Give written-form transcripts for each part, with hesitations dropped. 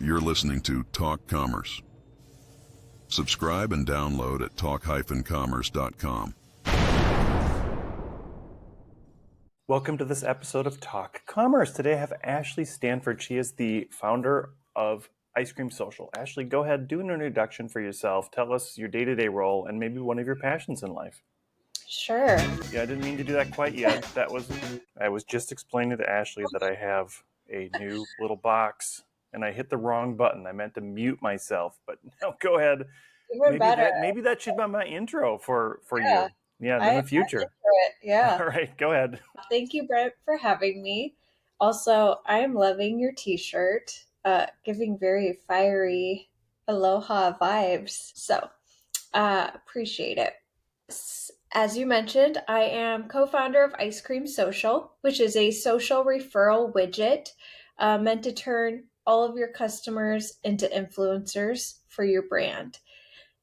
You're listening to Talk Commerce. Subscribe and download at talk-commerce.com. Welcome to this episode of Talk Commerce. Today I have Ashley Stanford. She is the founder of Ice Cream Social. Ashley, go ahead, do an introduction for yourself. Tell us your day-to-day role and maybe one of your passions in life. Sure. Yeah, I didn't mean to do that quite yet. I was just explaining to Ashley that I have a new little box and I hit the wrong button. I meant to mute myself, but no, go ahead. Even better. Maybe that should be my intro for Yeah. you. Yeah, in the future. Yeah. All right, go ahead. Thank you, Brent, for having me. Also, I am loving your t-shirt, giving very fiery aloha vibes. So, appreciate it. As you mentioned, I am co-founder of Ice Cream Social, which is a social referral widget meant to turn all of your customers into influencers for your brand.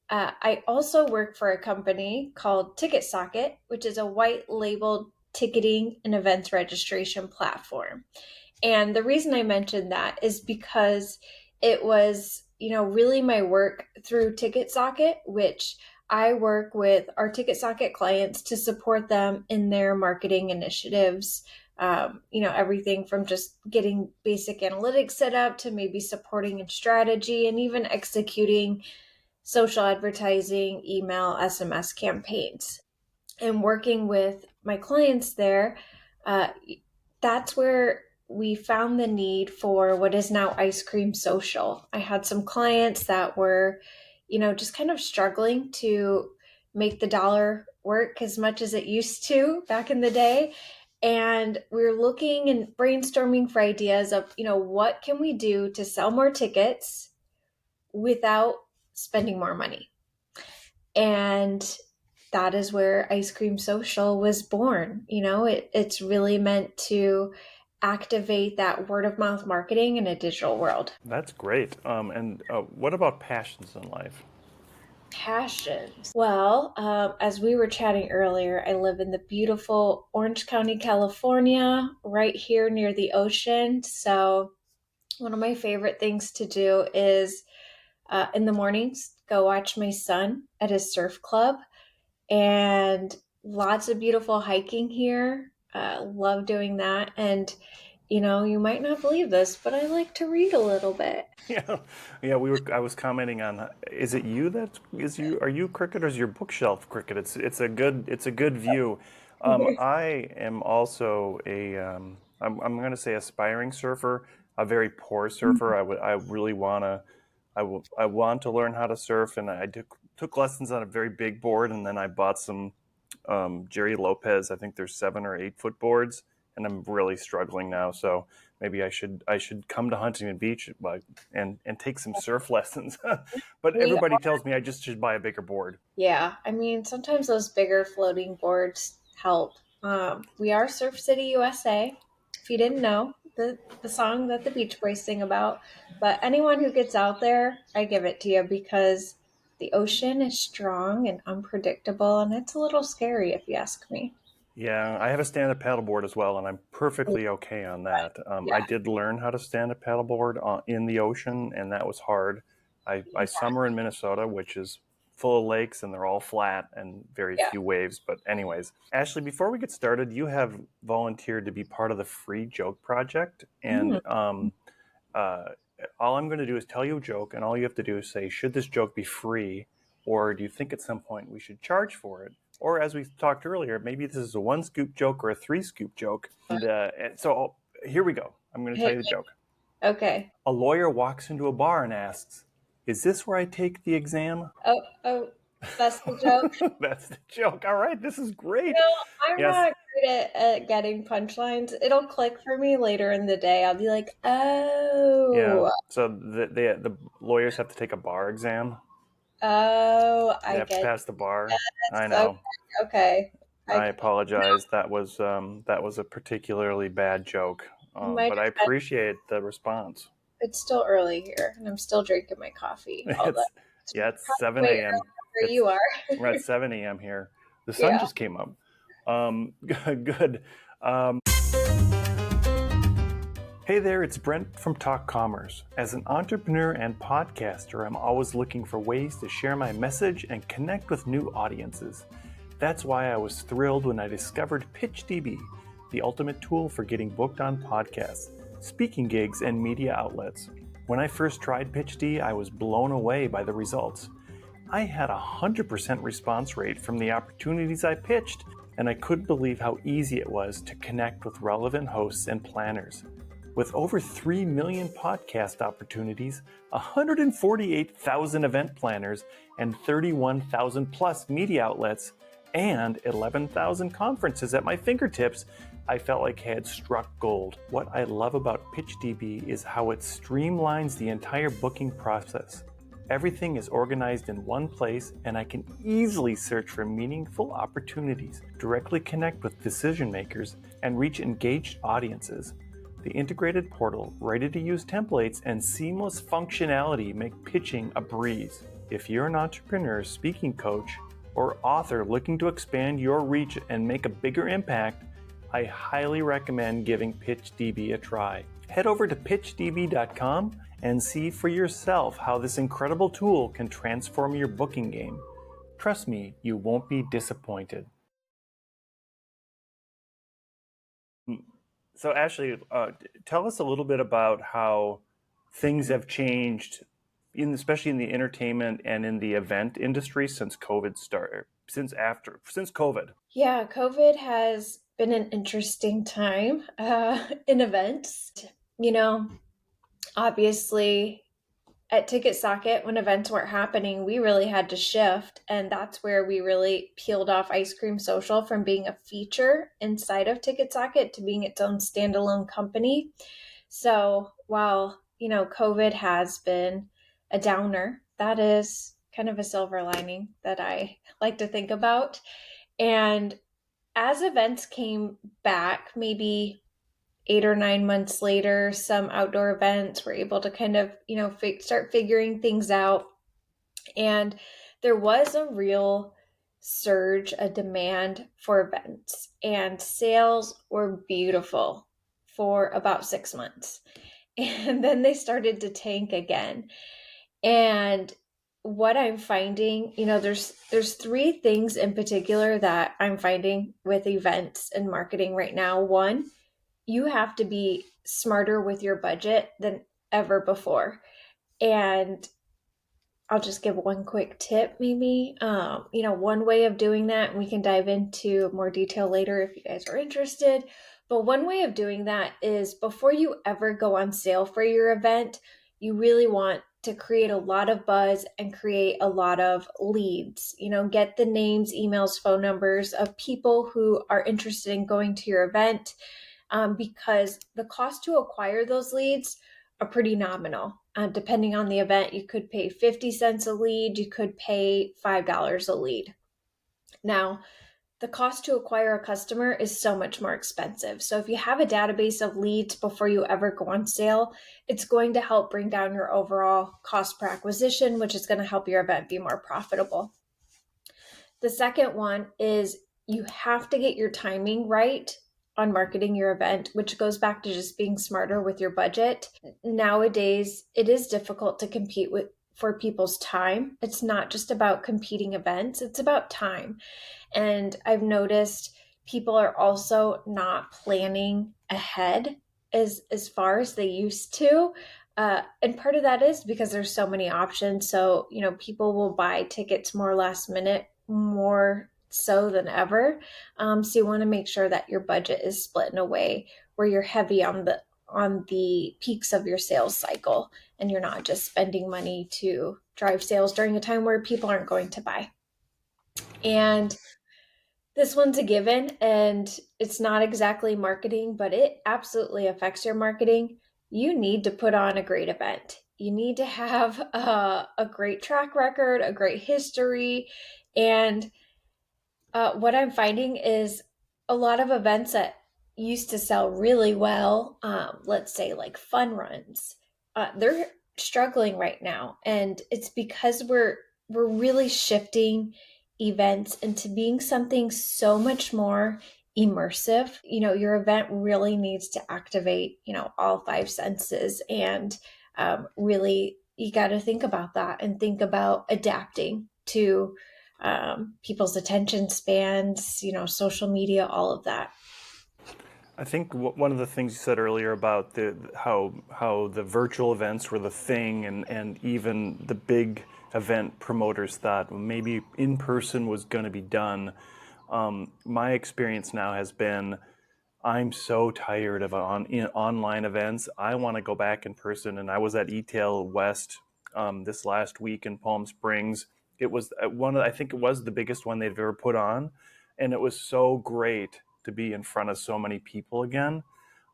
I also work for a company called TicketSocket, which is a white labeled ticketing and events registration platform. And the reason I mentioned that is because it was, really my work through TicketSocket, which I work with our TicketSocket clients to support them in their marketing initiatives. Everything from just getting basic analytics set up to maybe supporting in strategy and even executing social advertising, email, SMS campaigns. And working with my clients there, that's where we found the need for what is now Ice Cream Social. I had some clients that were, just kind of struggling to make the dollar work as much as it used to back in the day. And we were looking and brainstorming for ideas of, what can we do to sell more tickets without spending more money. And that is where Ice Cream Social was born. It's really meant to activate that word of mouth marketing in a digital world. That's great. And what about passions in life? Passions. Well, as we were chatting earlier, I live in the beautiful Orange County, California, right here near the ocean. So one of my favorite things to do is in the mornings, go watch my son at his surf club, and lots of beautiful hiking here. Love doing that. And, you might not believe this, but I like to read a little bit. Yeah. I was commenting on. Is it you Are you cricket or is your bookshelf cricket? It's a good view. I am also I'm going to say aspiring surfer, a very poor surfer. I really want to. I want to learn how to surf, and I took lessons on a very big board, and then I bought some Jerry Lopez. I think there's 7 or 8 foot boards, and I'm really struggling now. So maybe I should come to Huntington Beach and take some surf lessons. But everybody tells me I just should buy a bigger board. Yeah, I mean, sometimes those bigger floating boards help. We are Surf City, USA. If you didn't know, the song that the Beach Boys sing about. But anyone who gets out there, I give it to you, because the ocean is strong and unpredictable, and it's a little scary if you ask me. Yeah, I have a stand-up paddleboard as well, and I'm perfectly okay on that. Yeah. I did learn how to stand-up paddleboard in the ocean, and that was hard. I summer in Minnesota, which is full of lakes, and they're all flat and very few waves. But anyways, Ashley, before we get started, you have volunteered to be part of the Free Joke Project, and all I'm going to do is tell you a joke, and all you have to do is say, should this joke be free, or do you think at some point we should charge for it? Or as we talked earlier, maybe this is a 1 scoop joke or a 3 scoop joke. And so here we go. I'm going to tell you the joke. Okay. A lawyer walks into a bar and asks, "Is this where I take the exam?" Oh, that's the joke. That's the joke. All right, this is great. I'm not great at getting punchlines. It'll click for me later in the day. I'll be like, oh. Yeah. So the lawyers have to take a bar exam. Oh, They have to pass the bar. I know. Okay. I apologize. That was a particularly bad joke, but I appreciate the response. It's still early here, and I'm still drinking my coffee. It's 7 a.m. Where you are. We're at 7 a.m. here. The sun just came up. Good. Hey there, it's Brent from Talk Commerce. As an entrepreneur and podcaster, I'm always looking for ways to share my message and connect with new audiences. That's why I was thrilled when I discovered PitchDB, the ultimate tool for getting booked on podcasts, speaking gigs, and media outlets. When I first tried PitchD, I was blown away by the results. I had a 100% response rate from the opportunities I pitched, and I couldn't believe how easy it was to connect with relevant hosts and planners. With over 3 million podcast opportunities, 148,000 event planners, and 31,000 plus media outlets, and 11,000 conferences at my fingertips, I felt like I had struck gold. What I love about PitchDB is how it streamlines the entire booking process. Everything is organized in one place, and I can easily search for meaningful opportunities, directly connect with decision makers, and reach engaged audiences. The integrated portal, ready-to-use templates, and seamless functionality make pitching a breeze. If you're an entrepreneur, speaking coach, or author looking to expand your reach and make a bigger impact, I highly recommend giving PitchDB a try. Head over to pitchdb.com and see for yourself how this incredible tool can transform your booking game. Trust me, you won't be disappointed. So Ashley, tell us a little bit about how things have changed, especially in the entertainment and in the event industry since COVID started, since COVID. Yeah, COVID has been an interesting time in events. You know, obviously, at Ticket Socket, when events weren't happening, we really had to shift. And that's where we really peeled off Ice Cream Social from being a feature inside of Ticket Socket to being its own standalone company. So while, COVID has been a downer, that is kind of a silver lining that I like to think about. And as events came back, maybe 8 or 9 months later, some outdoor events were able to kind of, start figuring things out. And there was a real surge, a demand for events, and sales were beautiful for about 6 months. And then they started to tank again. And what I'm finding, there's three things in particular that I'm finding with events and marketing right now. One, you have to be smarter with your budget than ever before. And I'll just give one quick tip, maybe. One way of doing that, and we can dive into more detail later if you guys are interested. But one way of doing that is before you ever go on sale for your event, you really want to create a lot of buzz and create a lot of leads. Get the names, emails, phone numbers of people who are interested in going to your event, because the cost to acquire those leads are pretty nominal. Depending on the event, you could pay 50 cents a lead, you could pay $5 a lead. Now, the cost to acquire a customer is so much more expensive. So if you have a database of leads before you ever go on sale, it's going to help bring down your overall cost per acquisition, which is going to help your event be more profitable. The second one is you have to get your timing right on marketing your event, which goes back to just being smarter with your budget. Nowadays, it is difficult to compete for people's time. It's not just about competing events, it's about time. And I've noticed people are also not planning ahead as far as they used to. And part of that is because there's so many options. So, people will buy tickets more last minute, more so than ever. So you want to make sure that your budget is split in a way where you're heavy on the peaks of your sales cycle, and you're not just spending money to drive sales during a time where people aren't going to buy. And this one's a given, and it's not exactly marketing, but it absolutely affects your marketing. You need to put on a great event. You need to have a great track record, a great history. And what I'm finding is a lot of events that used to sell really well, let's say like fun runs, they're struggling right now. And it's because we're really shifting events into being something so much more immersive. Your event really needs to activate, all five senses. And really, you got to think about that and think about adapting to people's attention spans, social media, all of that. I think one of the things you said earlier about how the virtual events were the thing, and even the big event promoters thought maybe in person was going to be done. My experience now has been, I'm so tired of online events. I want to go back in person. And I was at eTail West this last week in Palm Springs. It was I think it was the biggest one they've ever put on, and it was so great to be in front of so many people again.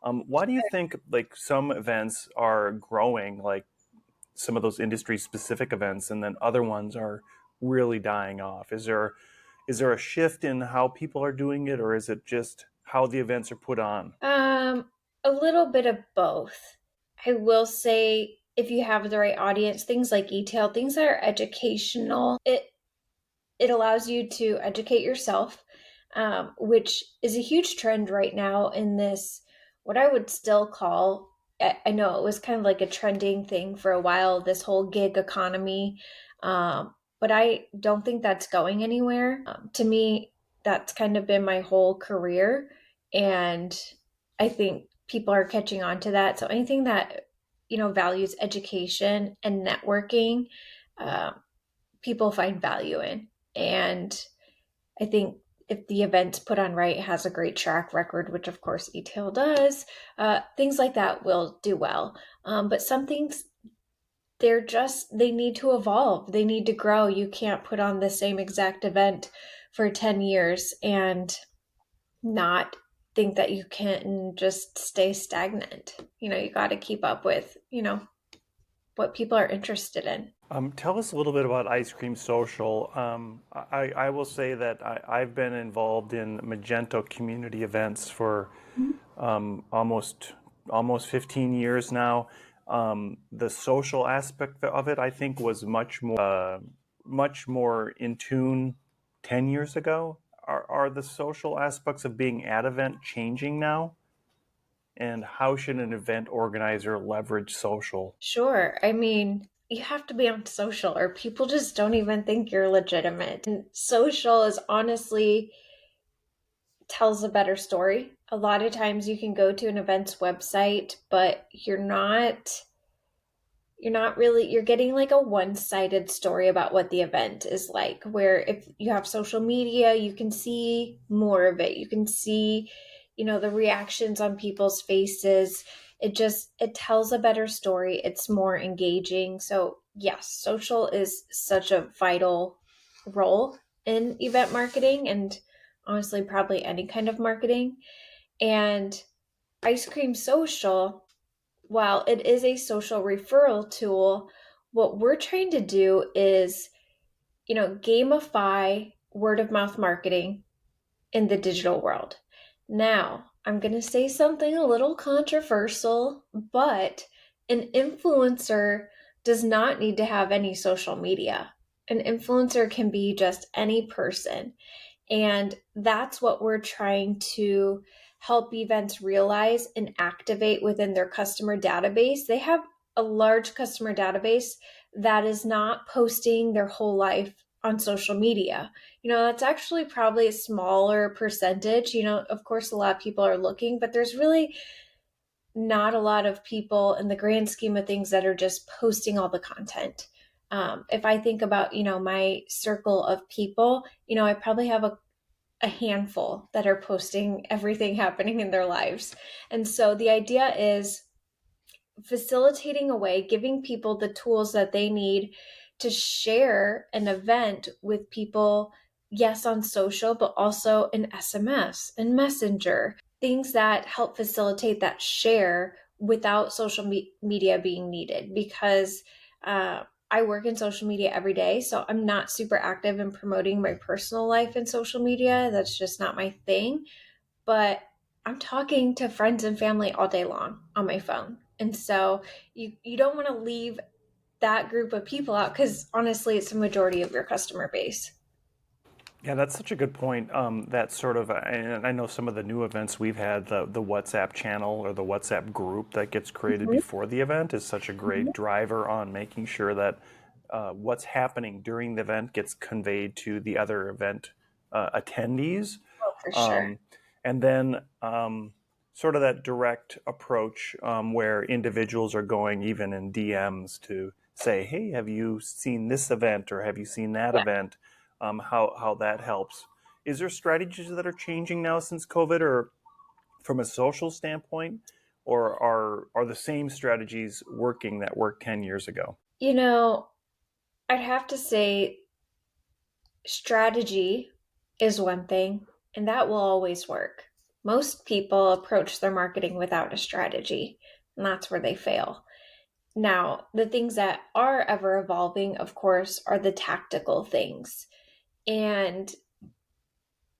Why do you think like some events are growing, like some of those industry specific events, and then other ones are really dying off? Is there a shift in how people are doing it, or is it just how the events are put on? A little bit of both. I will say, if you have the right audience, things like e-tail, things that are educational, it allows you to educate yourself, which is a huge trend right now in this, what I would still call, I know it was kind of like a trending thing for a while, this whole gig economy. But I don't think that's going anywhere. To me, that's kind of been my whole career. And I think people are catching on to that. So anything that, values education and networking, uh, people find value in. And I think if the event's put on right, has a great track record, which of course eTail does, things like that will do well. But some things, they need to evolve. They need to grow. You can't put on the same exact event for 10 years and not think that you can just stay stagnant. You got to keep up with, what people are interested in. Tell us a little bit about Ice Cream Social. I will say that I've been involved in Magento community events for almost 15 years now. The social aspect of it, I think, was much more in tune 10 years ago. Are the social aspects of being at event changing now? And how should an event organizer leverage social? Sure. I mean, you have to be on social or people just don't even think you're legitimate. And social is honestly tells a better story. A lot of times you can go to an event's website, but you're not really, you're getting like a one-sided story about what the event is like, where if you have social media, you can see more of it. You can see, the reactions on people's faces. It tells a better story. It's more engaging. So yes, social is such a vital role in event marketing, and honestly probably any kind of marketing. And Ice Cream Social, while it is a social referral tool, what we're trying to do is, gamify word of mouth marketing in the digital world. Now, I'm going to say something a little controversial, but an influencer does not need to have any social media. An influencer can be just any person. And that's what we're trying to help events realize and activate within their customer database. They have a large customer database that is not posting their whole life on social media. That's actually probably a smaller percentage. Of course, a lot of people are looking, but there's really not a lot of people in the grand scheme of things that are just posting all the content. If I think about, my circle of people, I probably have a handful that are posting everything happening in their lives. And so the idea is facilitating a way, giving people the tools that they need to share an event with people, yes, on social, but also in SMS and Messenger, things that help facilitate that share without social media being needed. Because I work in social media every day, so I'm not super active in promoting my personal life in social media. That's just not my thing. But I'm talking to friends and family all day long on my phone. And so you don't want to leave that group of people out, because honestly, it's the majority of your customer base. Yeah, that's such a good point. That sort of, and I know some of the new events we've had, the WhatsApp channel or the WhatsApp group that gets created Mhm. before the event is such a great driver on making sure that what's happening during the event gets conveyed to the other event attendees. Oh, for sure. Um, and then sort of that direct approach where individuals are going even in DMs to say, hey, have you seen this event or have you seen that Yeah. event? How that helps. Is there strategies that are changing now since COVID or from a social standpoint? Or are the same strategies working that worked 10 years ago? You know, I'd have to say strategy is one thing, and that will always work. Most people approach their marketing without a strategy, and that's where they fail. Now, the things that are ever evolving, of course, are the tactical things. And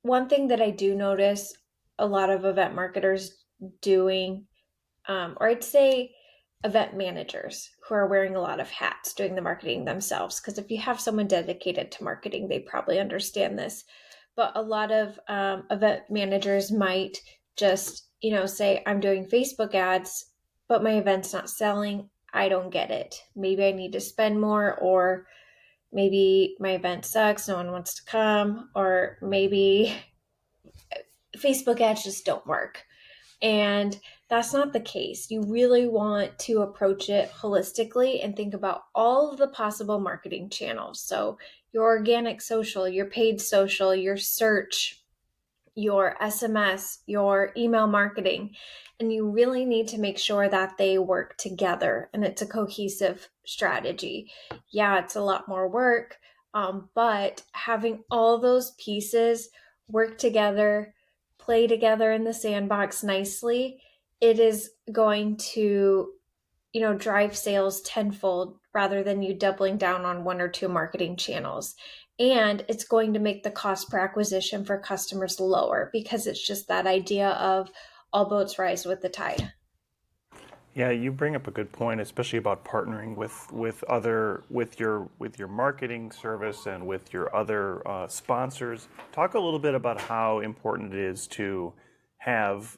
one thing that I do notice a lot of event marketers doing, or I'd say event managers who are wearing a lot of hats doing the marketing themselves. Because if you have someone dedicated to marketing, they probably understand this. But a lot of event managers might just, say, I'm doing Facebook ads, but my event's not selling. I don't get it. Maybe I need to spend more, or maybe my event sucks, no one wants to come, or maybe Facebook ads just don't work. And that's not the case. You really want to approach it holistically and think about all of the possible marketing channels. So, your organic social, your paid social, your search, your SMS, your email marketing. And you really need to make sure that they work together and it's a cohesive strategy. Yeah, it's a lot more work, but having all those pieces work together, play together in the sandbox nicely, it is going to drive sales tenfold rather than you doubling down on one or two marketing channels. And it's going to make the cost per acquisition for customers lower because it's just that idea of all boats rise with the tide. Yeah, you bring up a good point, especially about partnering with other with your marketing service and with your other sponsors. Talk a little bit about how important it is to have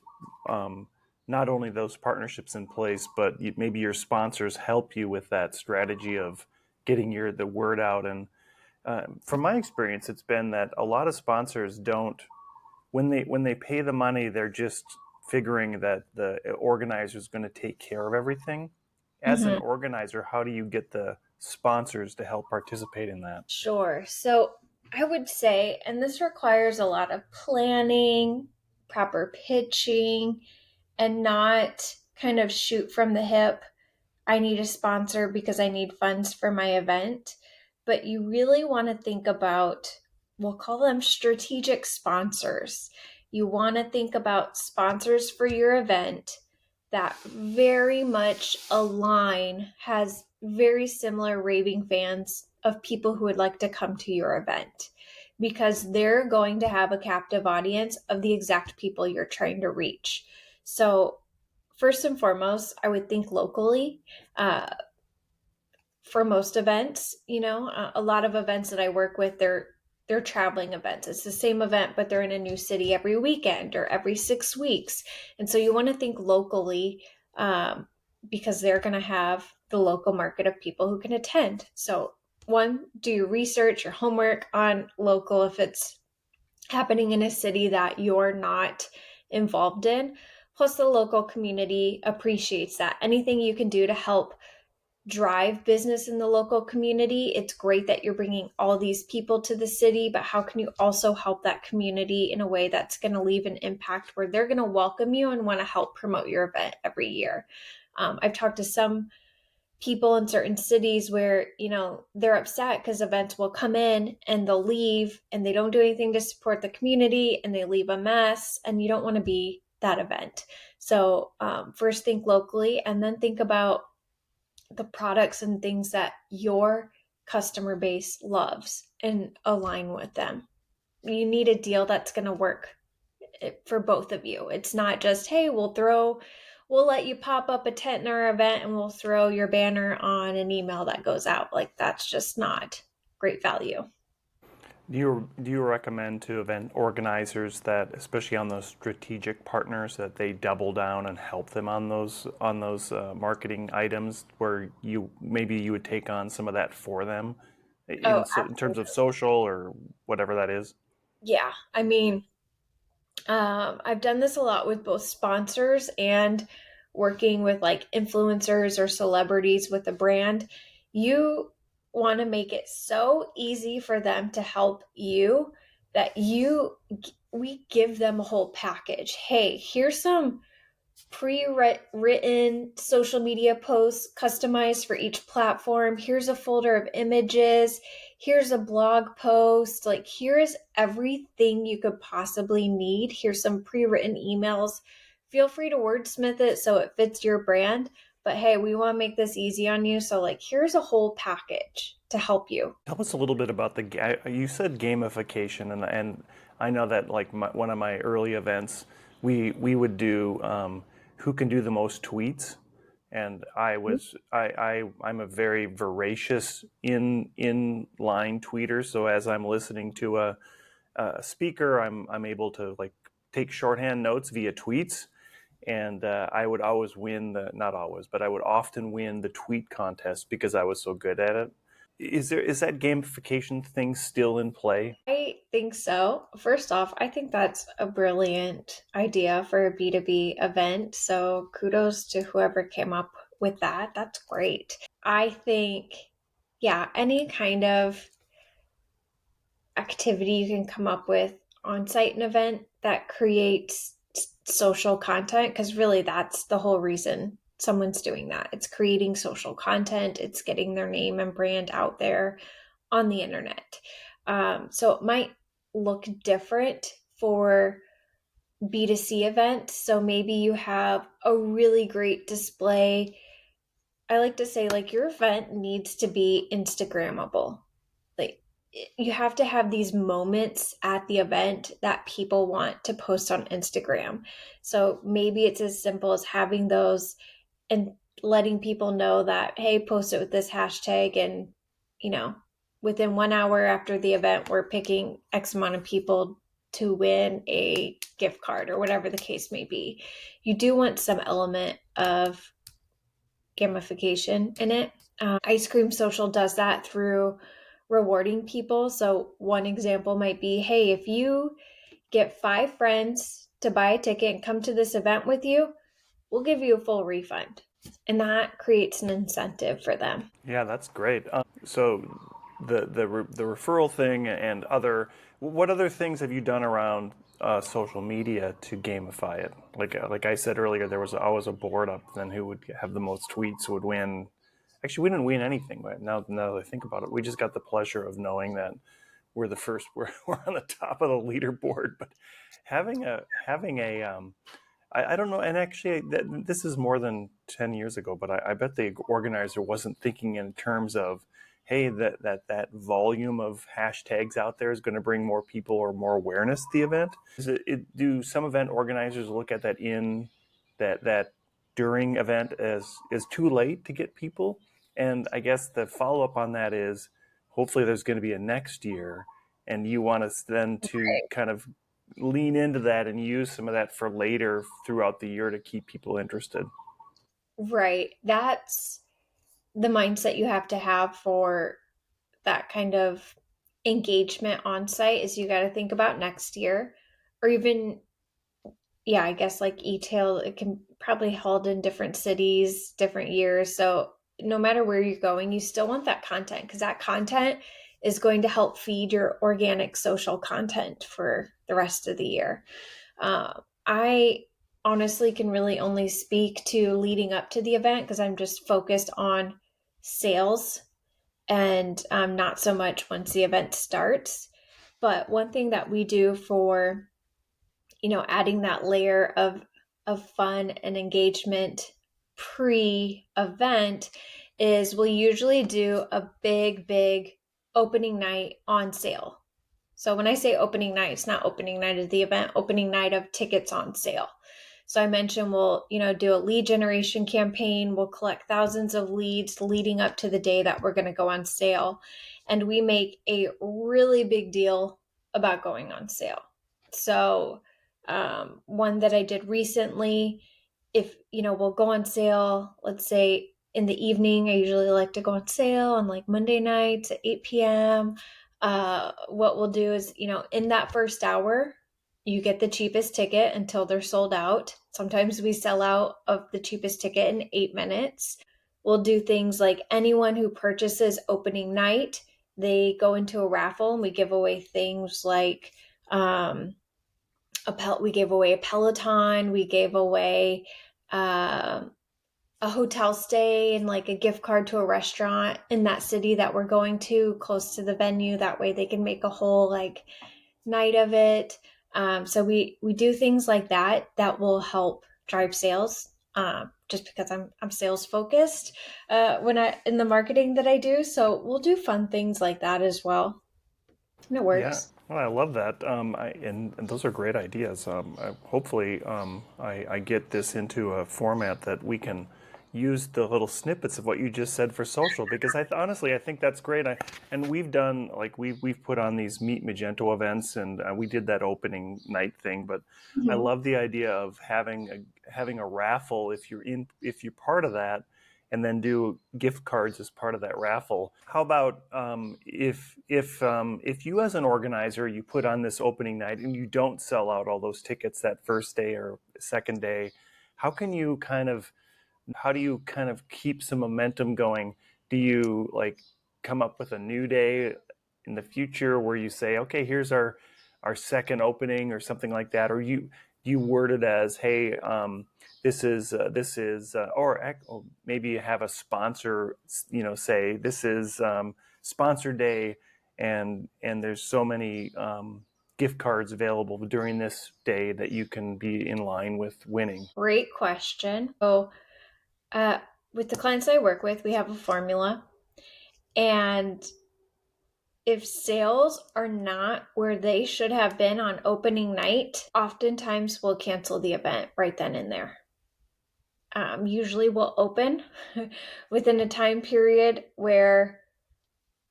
um, not only those partnerships in place, but maybe your sponsors help you with that strategy of getting the word out. And from my experience, it's been that a lot of sponsors don't when they pay the money, they're just figuring that the organizer is going to take care of everything. As an Mm-hmm. organizer, how do you get the sponsors to help participate in that? Sure. So I would say, and this requires a lot of planning, proper pitching, and not kind of shoot from the hip. I need a sponsor because I need funds for my event. But you really want to think about, we'll call them strategic sponsors. You want to think about sponsors for your event that very much align, has very similar raving fans of people who would like to come to your event because they're going to have a captive audience of the exact people you're trying to reach. So, first and foremost, I would think locally. Uh, for most events, a lot of events that I work with, they're traveling events. It's the same event, but they're in a new city every weekend or every 6 weeks. And so you want to think locally, because they're going to have the local market of people who can attend. So, one, do your research, your homework on local if it's happening in a city that you're not involved in. Plus, the local community appreciates that. Anything you can do to help drive business in the local community, it's great that you're bringing all these people to the city, but how can you also help that community in a way that's going to leave an impact where they're going to welcome you and want to help promote your event every year? I've talked to some people in certain cities where they're upset because events will come in and they'll leave and they don't do anything to support the community and they leave a mess, and you don't want to be that event. So first think locally and then think about the products and things that your customer base loves and align with them. You need a deal that's going to work for both of you. It's not just, hey, we'll let you pop up a tent in our event and we'll throw your banner on an email that goes out. Like, that's just not great value. Do you recommend to event organizers that, especially on those strategic partners, that they double down and help them on those marketing items where you would take on some of that for them Oh, in terms of social or whatever that is? yeah. I mean, I've done this a lot with both sponsors and working with like influencers or celebrities with a brand. You want to make it so easy for them to help you that we give them a whole package. Hey, here's some pre-written social media posts customized for each platform. Here's a folder of images. Here's a blog post. Like, here's everything you could possibly need. Here's some pre-written emails. Feel free to wordsmith it so it fits your brand. But hey, we want to make this easy on you. So, like, here's a whole package to help you. Tell us a little bit about you said gamification, and I know that like one of my early events, we would do who can do the most tweets, and I'm a very voracious in line tweeter. So as I'm listening to a speaker, I'm able to like take shorthand notes via tweets, and I would always win not always, but I would often win the tweet contest because I was so good at it. Is that gamification thing still in play? I think so. First off, I think that's a brilliant idea for a B2B event. So kudos to whoever came up with that. That's great. I think, yeah, any kind of activity you can come up with on site an event that creates social content, because really that's the whole reason someone's doing that. It's creating social content, it's getting their name and brand out there on the internet. So it might look different for B2C events. So maybe you have a really great display. I like to say, like, your event needs to be Instagrammable. Like, you have to have these moments at the event that people want to post on Instagram. So maybe it's as simple as having those and letting people know that, hey, post it with this hashtag. And, you know, within 1 hour after the event, we're picking X amount of people to win a gift card or whatever the case may be. You do want some element of gamification in it. Ice Cream Social does that through rewarding people. So, one example might be, hey, if you get 5 friends to buy a ticket and come to this event with you, we'll give you a full refund. And that creates an incentive for them. Yeah, that's great. So the referral thing and what other things have you done around social media to gamify it? Like I said earlier, there was always a board up. Then who would have the most tweets would win. Actually, we didn't win anything. But now that I think about it, we just got the pleasure of knowing that we're the first. We're on the top of the leaderboard. But having a I don't know, and actually, this is more than 10 years ago, but I bet the organizer wasn't thinking in terms of, hey, that volume of hashtags out there is going to bring more people or more awareness to the event. Do some event organizers look at that during event as is too late to get people? And I guess the follow up on that is, hopefully, there's going to be a next year, and you want us then to kind of lean into that and use some of that for later throughout the year to keep people interested. Right. That's the mindset you have to have for that kind of engagement on site is you got to think about next year or even, yeah, I guess like e-tail, it can probably held in different cities, different years. So no matter where you're going, you still want that content because that content is going to help feed your organic social content for the rest of the year. I honestly can really only speak to leading up to the event because I'm just focused on sales and not so much once the event starts. But one thing that we do for, adding that layer of fun and engagement pre-event is we'll usually do a big opening night on sale. So when I say opening night, it's not opening night of the event, opening night of tickets on sale. So I mentioned we'll, do a lead generation campaign. We'll collect thousands of leads leading up to the day that we're going to go on sale. and we make a really big deal about going on sale. So, one that I did recently, if we'll go on sale, let's say in the evening. I usually like to go on sale on like Monday nights at 8 p.m. What we'll do is, in that first hour, you get the cheapest ticket until they're sold out. Sometimes we sell out of the cheapest ticket in 8 minutes. We'll do things like anyone who purchases opening night, they go into a raffle, and we give away things like we gave away a Peloton, we gave away a hotel stay and like a gift card to a restaurant in that city that we're going to, close to the venue. That way they can make a whole like night of it. So we do things like that will help drive sales. Just because I'm sales focused in the marketing that I do. So we'll do fun things like that as well. And it Yeah, works. well, I love that. And those are great ideas. Hopefully, I get this into a format that we can use the little snippets of what you just said for social, because honestly, I think that's great. And we've done, like, we've put on these Meet Magento events, and we did that opening night thing. But I Mhm. love the idea of having a raffle if you're part of that, and then do gift cards as part of that raffle. How about if you as an organizer, you put on this opening night and you don't sell out all those tickets that first day or second day, how can you kind of how do you kind of keep some momentum going? Do you like come up with a new day in the future where you say, okay, here's our second opening or something like that, or you word it as, hey, or maybe you have a sponsor, say this is sponsor day, and there's so many gift cards available during this day that you can be in line with winning. Great question. So, uh, with the clients I work with, we have a formula. And if sales are not where they should have been on opening night, oftentimes we'll cancel the event right then and there. Usually we'll open within a time period where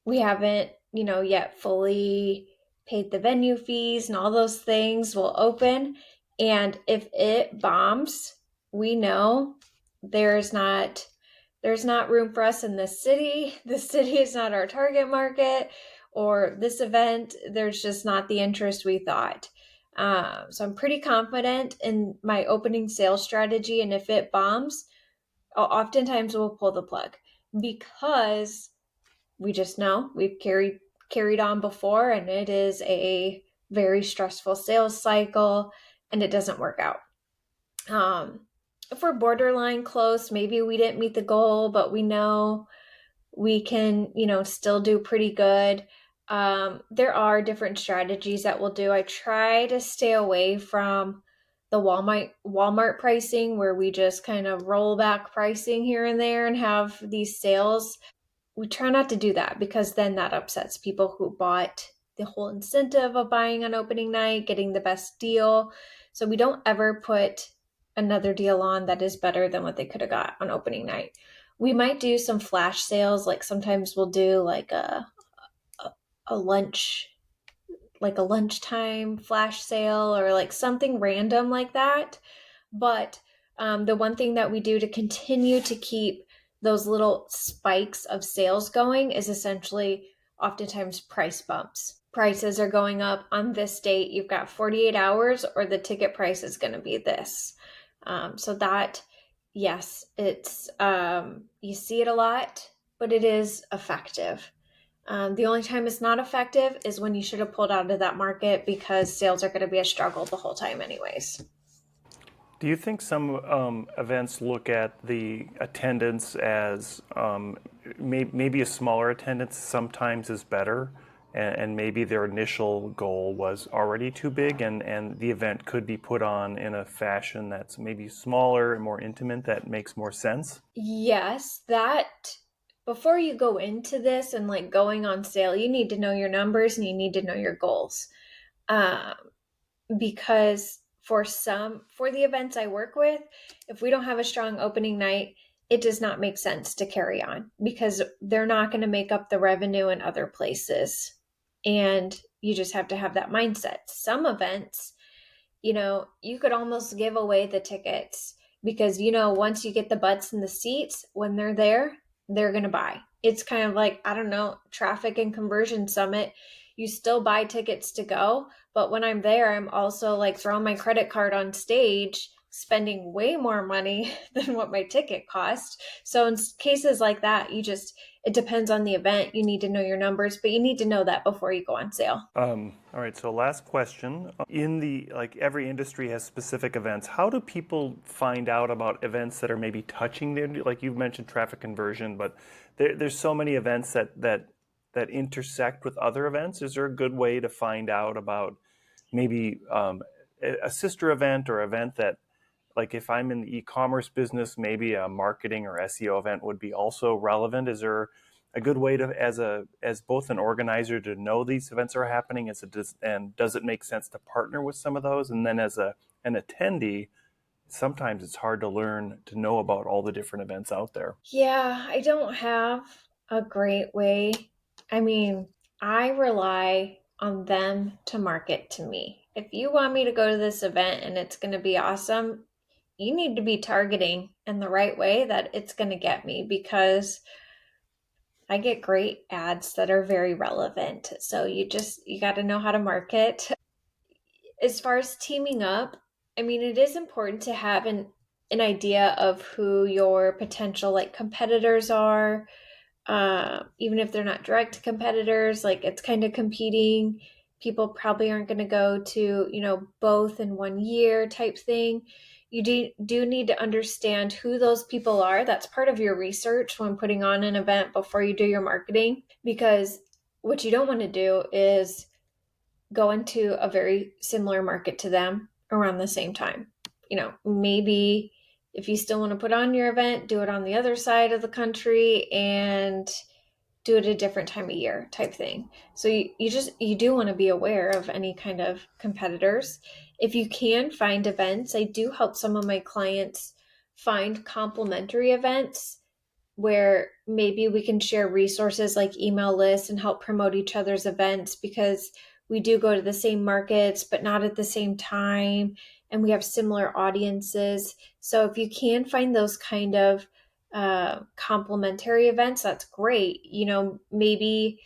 we haven't, yet fully paid the venue fees and all those things. We'll open. And if it bombs, we know there's not there's not room for us in this city. The city is not our target market, or this event, there's just not the interest we thought. So I'm pretty confident in my opening sales strategy. And if it bombs, oftentimes we'll pull the plug, because we just know we've carried on before, and it is a very stressful sales cycle, and it doesn't work out. If we're borderline close, maybe we didn't meet the goal, but we know we can, still do pretty good. There are different strategies that we'll do. I try to stay away from the Walmart pricing, where we just kind of roll back pricing here and there and have these sales. We try not to do that, because then that upsets people who bought the whole incentive of buying on opening night, getting the best deal. So we don't ever put another deal on that is better than what they could have got on opening night. We might do some flash sales, like sometimes we'll do like a lunch, like a lunchtime flash sale, or like something random like that. But the one thing that we do to continue to keep those little spikes of sales going is essentially oftentimes price bumps. Prices are going up on this date. You've got 48 hours, or the ticket price is going to be this. So that, yes, it's you see it a lot, but it is effective. The only time it's not effective is when you should have pulled out of that market, because sales are going to be a struggle the whole time, anyways. Do you think some events look at the attendance as maybe a smaller attendance sometimes is better, and maybe their initial goal was already too big, and the event could be put on in a fashion that's maybe smaller and more intimate that makes more sense? Yes, that before you go into this and like going on sale, you need to know your numbers and you need to know your goals. Um, because for the events I work with, if we don't have a strong opening night, it does not make sense to carry on because they're not going to make up the revenue in other places. And you just have to have that mindset. Some events, you could almost give away the tickets because, once you get the butts in the seats, when they're there, they're going to buy. It's kind of like, I don't know, traffic and conversion summit. You still buy tickets to go, but when I'm there, I'm also like throwing my credit card on stage, spending way more money than what my ticket cost. So in cases like that, it depends on the event. You need to know your numbers, but you need to know that before you go on sale. All right, so last question. Every industry has specific events. How do people find out about events that are maybe touching their, like you've mentioned traffic conversion, but there's so many events that intersect with other events. Is there a good way to find out about maybe a sister event or event that, like if I'm in the e-commerce business, maybe a marketing or SEO event would be also relevant? Is there a good way to, as both an organizer, to know these events are happening? And does it make sense to partner with some of those? And then as an attendee, sometimes it's hard to know about all the different events out there. Yeah, I don't have a great way. I mean, I rely on them to market to me. If you want me to go to this event and it's going to be awesome, you need to be targeting in the right way that it's going to get me, because I get great ads that are very relevant. So you got to know how to market. As far as teaming up, I mean, it is important to have an idea of who your potential like competitors are, even if they're not direct competitors. Like, it's kind of competing. People probably aren't going to go to, both in 1 year type thing. You do need to understand who those people are. That's part of your research when putting on an event before you do your marketing, because what you don't want to do is go into a very similar market to them around the same time. Maybe if you still want to put on your event, do it on the other side of the country and do it a different time of year type thing. So you do want to be aware of any kind of competitors. If you can find events, I do help some of my clients find complementary events where maybe we can share resources like email lists and help promote each other's events, because we do go to the same markets, but not at the same time. And we have similar audiences. So if you can find those kind of complementary events, that's great. Maybe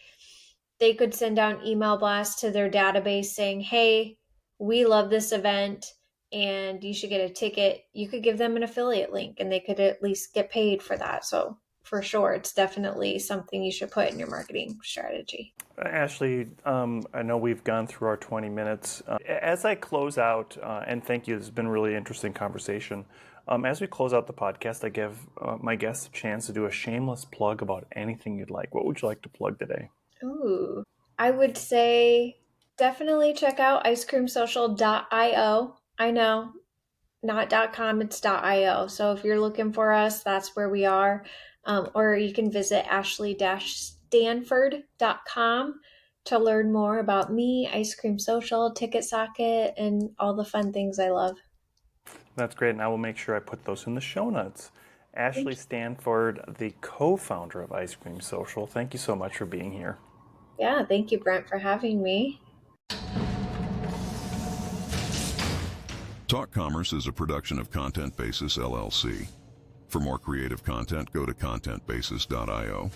they could send out an email blast to their database saying, hey, we love this event and you should get a ticket. You could give them an affiliate link and they could at least get paid for that. So for sure, it's definitely something you should put in your marketing strategy. Ashley, I know we've gone through our 20 minutes. As I close out, and thank you, this has been a really interesting conversation. As we close out the podcast, I give my guests a chance to do a shameless plug about anything you'd like. What would you like to plug today? Ooh, I would say definitely check out icecreamsocial.io. I know, not .com, it's .io. So if you're looking for us, that's where we are. Or you can visit ashley-stanford.com to learn more about me, Ice Cream Social, Ticket Socket, and all the fun things I love. That's great, and I will make sure I put those in the show notes. Ashley Stanford, the co-founder of Ice Cream Social, thank you so much for being here. Yeah, thank you, Brent, for having me. Talk Commerce is a production of Content Basis, LLC. For more creative content, go to contentbasis.io.